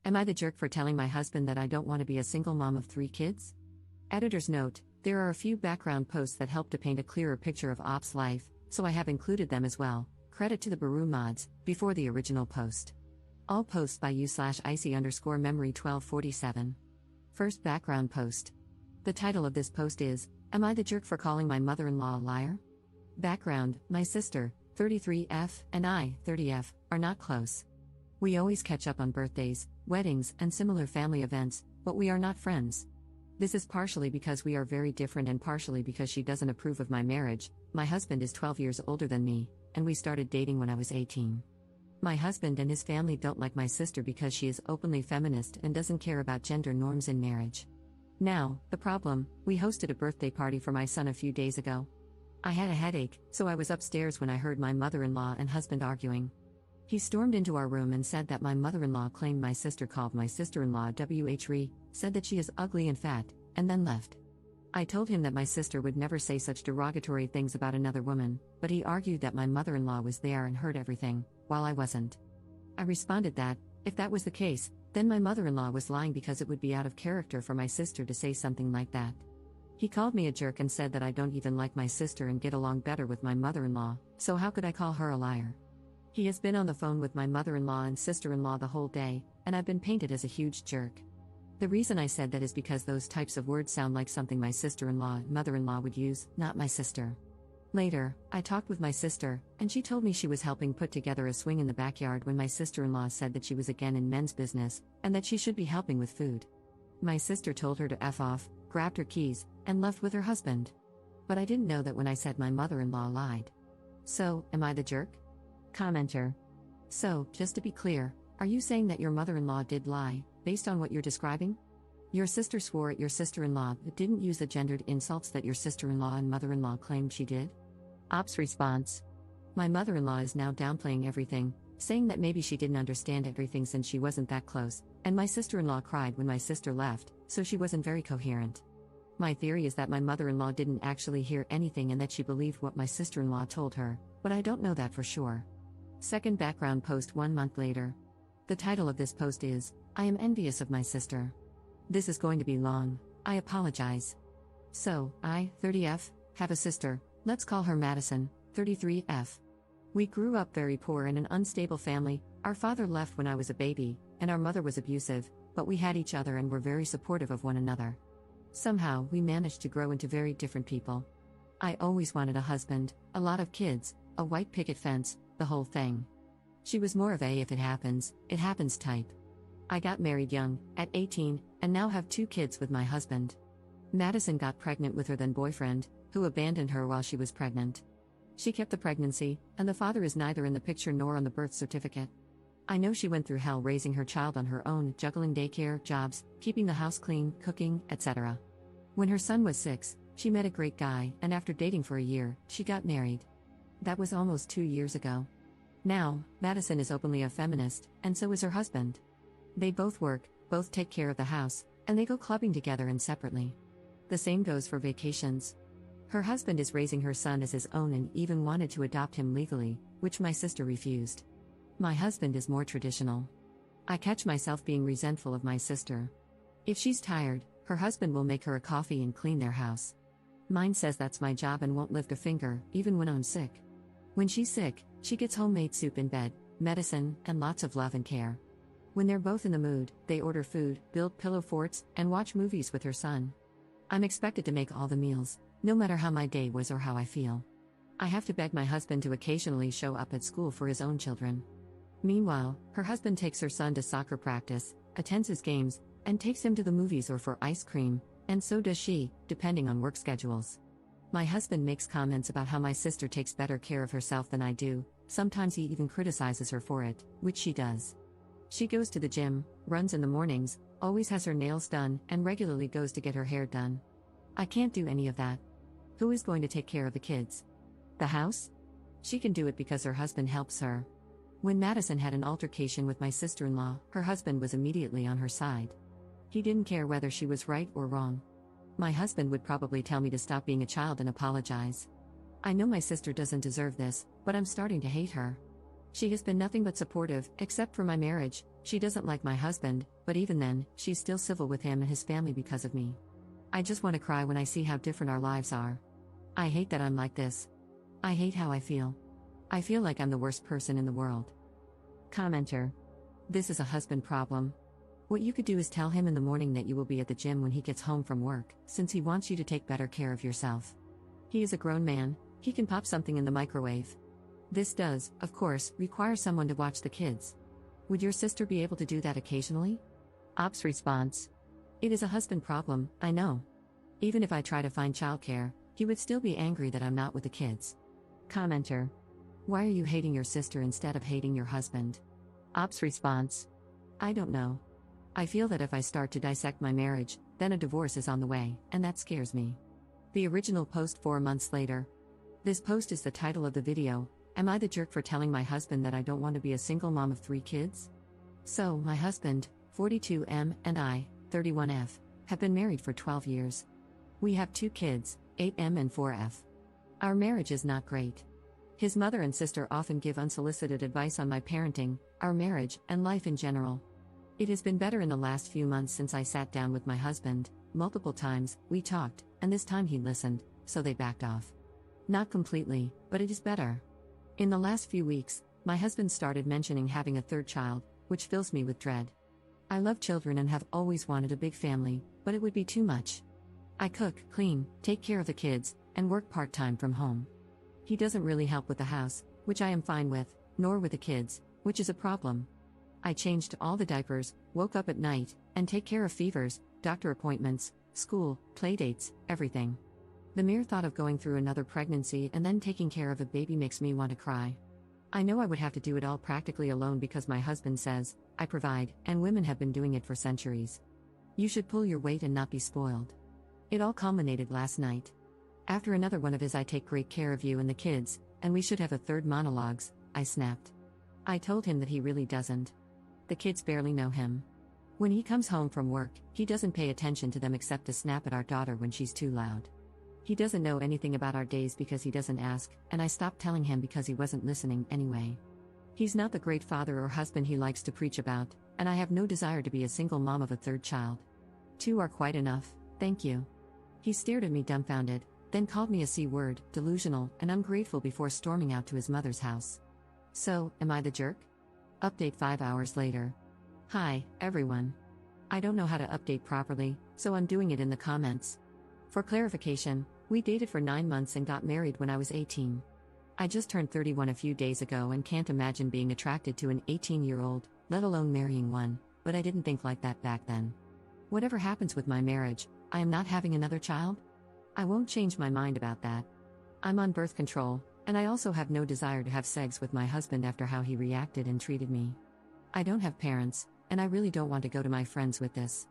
Am I the jerk for telling my husband that I don't want to be a single mom of 3 kids? Editor's note: there are a few background posts that help to paint a clearer picture of Op's life, so I have included them as well. Credit to the Baru mods, before the original post. All posts by u/icy_memory1247. First background post. The title of this post is, Am I the jerk for calling my mother-in-law a liar? Background: my sister, 33F, and I, 30F, are not close. We always catch up on birthdays, weddings, and similar family events, but we are not friends. This is partially because we are very different and partially because she doesn't approve of my marriage. My husband is 12 years older than me, and we started dating when I was 18. My husband and his family don't like my sister because she is openly feminist and doesn't care about gender norms in marriage. Now, the problem: we hosted a birthday party for my son a few days ago. I had a headache, so I was upstairs when I heard my mother-in-law and husband arguing. He stormed into our room and said that my mother-in-law claimed my sister called my sister-in-law WHRE, said that she is ugly and fat, and then left. I told him that my sister would never say such derogatory things about another woman, but he argued that my mother-in-law was there and heard everything, while I wasn't. I responded that, if that was the case, then my mother-in-law was lying because it would be out of character for my sister to say something like that. He called me a jerk and said that I don't even like my sister and get along better with my mother-in-law, so how could I call her a liar? He has been on the phone with my mother-in-law and sister-in-law the whole day, and I've been painted as a huge jerk. The reason I said that is because those types of words sound like something my sister-in-law and mother-in-law would use, not my sister. Later, I talked with my sister, and she told me she was helping put together a swing in the backyard when my sister-in-law said that she was again in men's business, and that she should be helping with food. My sister told her to F off, grabbed her keys, and left with her husband. But I didn't know that when I said my mother-in-law lied. So, am I the jerk? Commenter: so, just to be clear, are you saying that your mother-in-law did lie, based on what you're describing? Your sister swore at your sister-in-law but didn't use the gendered insults that your sister-in-law and mother-in-law claimed she did? Op's response: my mother-in-law is now downplaying everything, saying that maybe she didn't understand everything since she wasn't that close, and my sister-in-law cried when my sister left, so she wasn't very coherent. My theory is that my mother-in-law didn't actually hear anything and that she believed what my sister-in-law told her, but I don't know that for sure. Second background post 1 month later. The title of this post is, I am envious of my sister. This is going to be long, I apologize. So, I, 30F, have a sister, let's call her Madison, 33F. We grew up very poor in an unstable family. Our father left when I was a baby, and our mother was abusive, but we had each other and were very supportive of one another. Somehow, we managed to grow into very different people. I always wanted a husband, a lot of kids, a white picket fence, the whole thing. She was more of a if it happens type. I got married young, at 18, and now have 2 kids with my husband. Madison got pregnant with her then boyfriend, who abandoned her while she was pregnant. She kept the pregnancy, and the father is neither in the picture nor on the birth certificate. I know she went through hell raising her child on her own, juggling daycare, jobs, keeping the house clean, cooking, etc. When her son was 6, she met a great guy, and after dating for a year, she got married. That was almost 2 years ago. Now, Madison is openly a feminist, and so is her husband. They both work, both take care of the house, and they go clubbing together and separately. The same goes for vacations. Her husband is raising her son as his own and even wanted to adopt him legally, which my sister refused. My husband is more traditional. I catch myself being resentful of my sister. If she's tired, her husband will make her a coffee and clean their house. Mine says that's my job and won't lift a finger, even when I'm sick. When she's sick, she gets homemade soup in bed, medicine, and lots of love and care. When they're both in the mood, they order food, build pillow forts, and watch movies with her son. I'm expected to make all the meals, no matter how my day was or how I feel. I have to beg my husband to occasionally show up at school for his own children. Meanwhile, her husband takes her son to soccer practice, attends his games, and takes him to the movies or for ice cream, and so does she, depending on work schedules. My husband makes comments about how my sister takes better care of herself than I do. Sometimes he even criticizes her for it, which she does. She goes to the gym, runs in the mornings, always has her nails done, and regularly goes to get her hair done. I can't do any of that. Who is going to take care of the kids? The house? She can do it because her husband helps her. When Madison had an altercation with my sister-in-law, her husband was immediately on her side. He didn't care whether she was right or wrong. My husband would probably tell me to stop being a child and apologize. I know my sister doesn't deserve this, but I'm starting to hate her. She has been nothing but supportive, except for my marriage, She doesn't like my husband, but even then, she's still civil with him and his family because of me. I just want to cry when I see how different our lives are. I hate that I'm like this. I hate how I feel. I feel like I'm the worst person in the world. Commenter. This is a husband problem. What you could do is tell him in the morning that you will be at the gym when he gets home from work, since he wants you to take better care of yourself. He is a grown man, he can pop something in the microwave. This does, of course, require someone to watch the kids. Would your sister be able to do that occasionally? Ops response. It is a husband problem, I know. Even if I try to find childcare, he would still be angry that I'm not with the kids. Commenter. Why are you hating your sister instead of hating your husband? Ops response. I don't know. I feel that if I start to dissect my marriage, then a divorce is on the way, and that scares me. The original post 4 months later. This post is the title of the video. Am I the jerk for telling my husband that I don't want to be a single mom of 3 kids? So, my husband, 42M, and I, 31F, have been married for 12 years. We have 2 kids, 8M and 4F. Our marriage is not great. His mother and sister often give unsolicited advice on my parenting, our marriage, and life in general. It has been better in the last few months since I sat down with my husband. Multiple times, we talked, and this time he listened, so they backed off. Not completely, but it is better. In the last few weeks, my husband started mentioning having a 3rd child, which fills me with dread. I love children and have always wanted a big family, but it would be too much. I cook, clean, take care of the kids, and work part-time from home. He doesn't really help with the house, which I am fine with, nor with the kids, which is a problem. I changed all the diapers, woke up at night, and take care of fevers, doctor appointments, school, playdates, everything. The mere thought of going through another pregnancy and then taking care of a baby makes me want to cry. I know I would have to do it all practically alone because my husband says, I provide, and women have been doing it for centuries. You should pull your weight and not be spoiled. It all culminated last night. After another one of his I take great care of you and the kids, and we should have a 3rd monologues, I snapped. I told him that he really doesn't. The kids barely know him. When he comes home from work, he doesn't pay attention to them except to snap at our daughter when she's too loud. He doesn't know anything about our days because he doesn't ask, and I stopped telling him because he wasn't listening anyway. He's not the great father or husband he likes to preach about, and I have no desire to be a single mom of a 3rd child. 2 are quite enough, thank you. He stared at me dumbfounded, then called me a C-word, delusional, and ungrateful before storming out to his mother's house. So, am I the jerk? Update 5 hours later. Hi, everyone. I don't know how to update properly, so I'm doing it in the comments. For clarification, we dated for 9 months and got married when I was 18. I just turned 31 a few days ago and can't imagine being attracted to an 18-year-old, let alone marrying one, but I didn't think like that back then. Whatever happens with my marriage, I am not having another child? I won't change my mind about that. I'm on birth control, and I also have no desire to have sex with my husband after how he reacted and treated me. I don't have parents, and I really don't want to go to my friends with this.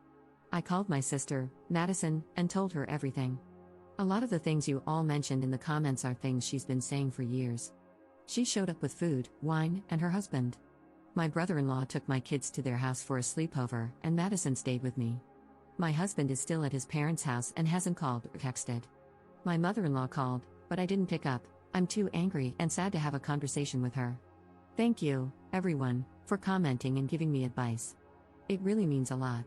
I called my sister, Madison, and told her everything. A lot of the things you all mentioned in the comments are things she's been saying for years. She showed up with food, wine, and her husband. My brother-in-law took my kids to their house for a sleepover, and Madison stayed with me. My husband is still at his parents' house and hasn't called or texted. My mother-in-law called, but I didn't pick up. I'm too angry and sad to have a conversation with her. Thank you, everyone, for commenting and giving me advice. It really means a lot.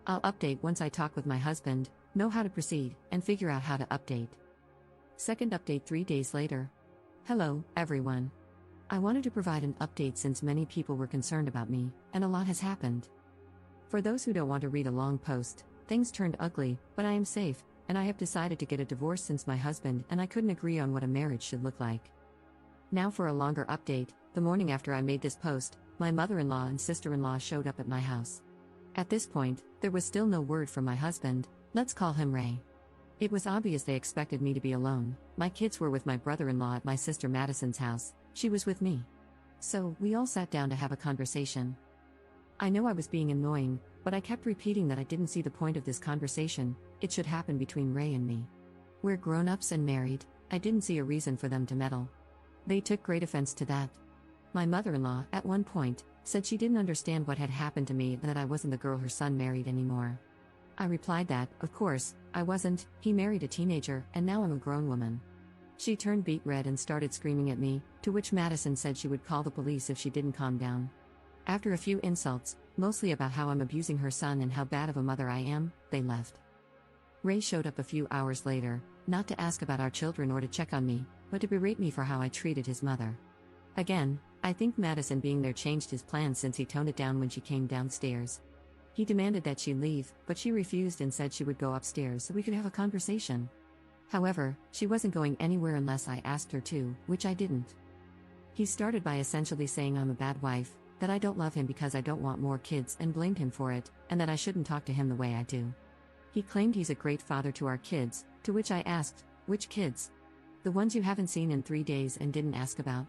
I'll update once I talk with my husband, know how to proceed, and figure out how to update. Second update 3 days later. Hello, everyone. I wanted to provide an update since many people were concerned about me, and a lot has happened. For those who don't want to read a long post, things turned ugly, but I am safe, and I have decided to get a divorce since my husband and I couldn't agree on what a marriage should look like. Now for a longer update. The morning after I made this post, my mother-in-law and sister-in-law showed up at my house. At this point, there was still no word from my husband, let's call him Ray. It was obvious they expected me to be alone. My kids were with my brother-in-law at my sister Madison's house, she was with me. So, we all sat down to have a conversation. I know I was being annoying, but I kept repeating that I didn't see the point of this conversation, it should happen between Ray and me. We're grown-ups and married, I didn't see a reason for them to meddle. They took great offense to that. My mother-in-law, at one point, said she didn't understand what had happened to me and that I wasn't the girl her son married anymore. I replied that, of course, I wasn't, he married a teenager, and now I'm a grown woman. She turned beet red and started screaming at me, to which Madison said she would call the police if she didn't calm down. After a few insults, mostly about how I'm abusing her son and how bad of a mother I am, they left. Ray showed up a few hours later, not to ask about our children or to check on me, but to berate me for how I treated his mother. Again, I think Madison being there changed his plans since he toned it down when she came downstairs. He demanded that she leave, but she refused and said she would go upstairs so we could have a conversation. However, she wasn't going anywhere unless I asked her to, which I didn't. He started by essentially saying I'm a bad wife, that I don't love him because I don't want more kids and blamed him for it, and that I shouldn't talk to him the way I do. He claimed he's a great father to our kids, to which I asked, which kids? The ones you haven't seen in 3 days and didn't ask about?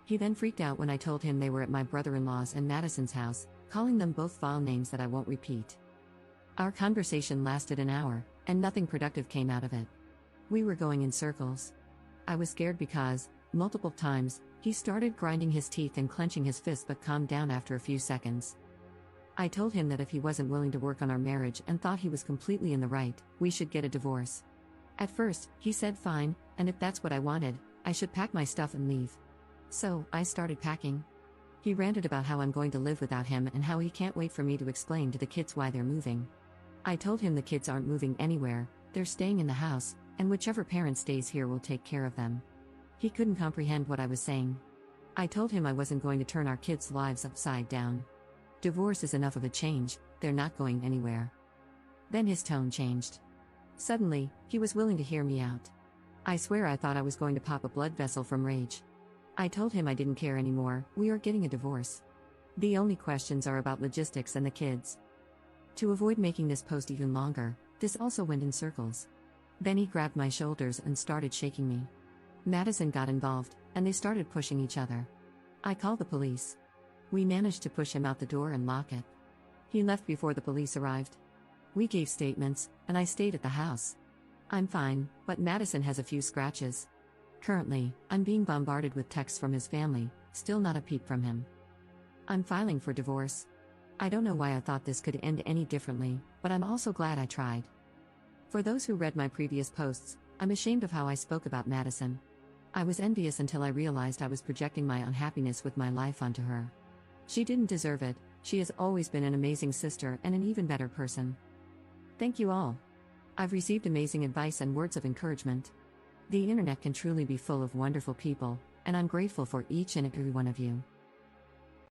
He then freaked out when I told him they were at my brother-in-law's and Madison's house, calling them both vile names that I won't repeat. Our conversation lasted an hour, and nothing productive came out of it. We were going in circles. I was scared because, multiple times, he started grinding his teeth and clenching his fists but calmed down after a few seconds. I told him that if he wasn't willing to work on our marriage and thought he was completely in the right, we should get a divorce. At first, he said fine, and if that's what I wanted, I should pack my stuff and leave. So, I started packing. He ranted about how I'm going to live without him and how he can't wait for me to explain to the kids why they're moving. I told him the kids aren't moving anywhere, they're staying in the house, and whichever parent stays here will take care of them. He couldn't comprehend what I was saying. I told him I wasn't going to turn our kids' lives upside down. Divorce is enough of a change, they're not going anywhere. Then his tone changed. Suddenly, he was willing to hear me out. I swear I thought I was going to pop a blood vessel from rage. I told him I didn't care anymore, we are getting a divorce. The only questions are about logistics and the kids. To avoid making this post even longer, this also went in circles. Then he grabbed my shoulders and started shaking me. Madison got involved, and they started pushing each other. I called the police. We managed to push him out the door and lock it. He left before the police arrived. We gave statements, and I stayed at the house. I'm fine, but Madison has a few scratches. Currently, I'm being bombarded with texts from his family, still not a peep from him. I'm filing for divorce. I don't know why I thought this could end any differently, but I'm also glad I tried. For those who read my previous posts, I'm ashamed of how I spoke about Madison. I was envious until I realized I was projecting my unhappiness with my life onto her. She didn't deserve it, she has always been an amazing sister and an even better person. Thank you all. I've received amazing advice and words of encouragement. The internet can truly be full of wonderful people, and I'm grateful for each and every one of you.